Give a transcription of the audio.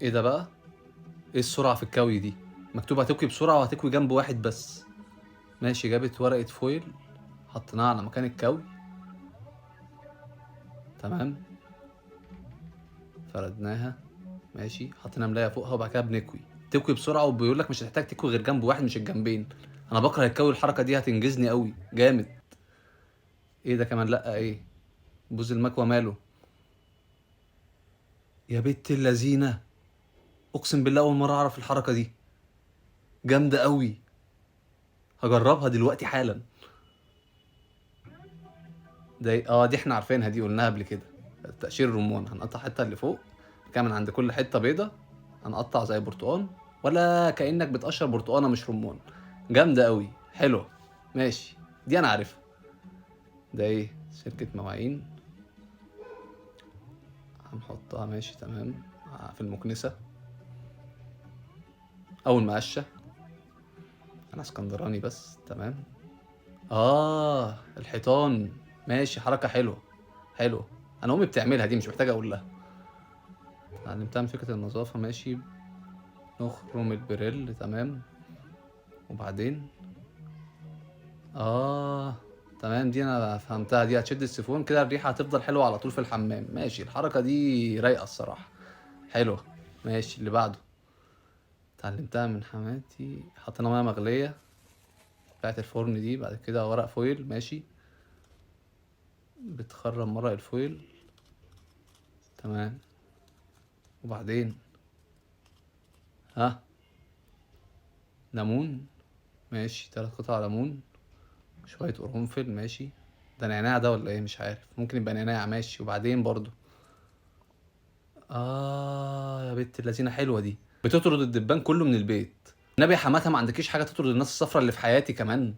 ايه ده بقى؟ ايه السرعة في الكوي دي؟ مكتوب هتكوي بسرعة وهتكوي جنب واحد بس. ماشي، جابت ورقة فويل حطيناها على مكان الكوي. تمام. فردناها. ماشي، حطينا ملاية فوقها وبعد كده بنكوي. تكوي بسرعة وبيقول لك مش هتحتاج تكوي غير جنب واحد مش الجنبين. انا بكره الكوي، الحركة دي هتنجزني قوي جامد. ايه ده كمان؟ لأ ايه؟ بوز المكوى ماله؟ يا بنت اللذينة، اقسم بالله اول مرة اعرف الحركة دي. جامدة قوي. هجربها دلوقتي حالا. دي احنا عارفينها، دي قلناها قبل كده. تقشير الرمان، هنقطع حته اللي فوق كمان عند كل حته بيضه. هنقطع زي برتقان، ولا كانك بتقشر برتقانه مش رمان. جامده قوي، حلوه. ماشي، دي انا عارفها. ده ايه؟ شركه مواعين. هنحطها ماشي تمام في المكنسه. اول مقشه. انا اسكندراني بس تمام. الحيطان. ماشي، حركه حلوه. حلوه. انا امي بتعملها دي، مش محتاجه اقول لها. اتعلمتها من فكره النظافه. ماشي. نخرم البريل تمام. وبعدين اه تمام، دي انا فهمتها. دي هتشد السيفون كده، الريحه هتفضل حلوه على طول في الحمام. ماشي، الحركه دي رايقه الصراحه. حلوه. ماشي، اللي بعده. اتعلمتها من حماتي. حطينا ميه مغليه بتاعت الفرن دي، بعد كده ورق فويل. ماشي. بتخرم ورق الفويل. تمام. وبعدين ها. ليمون. ماشي، 3 قطع ليمون. شويه قرنفل. ماشي. ده نعناع ده ولا ايه؟ مش عارف، ممكن يبقى نعناع. ماشي، وبعدين برضو يا بنت اللذينه، حلوه دي. بتطرد الدبان كله من البيت. نبي حماتها، ما عندكيش حاجه تطرد الناس الصفرا اللي في حياتي كمان؟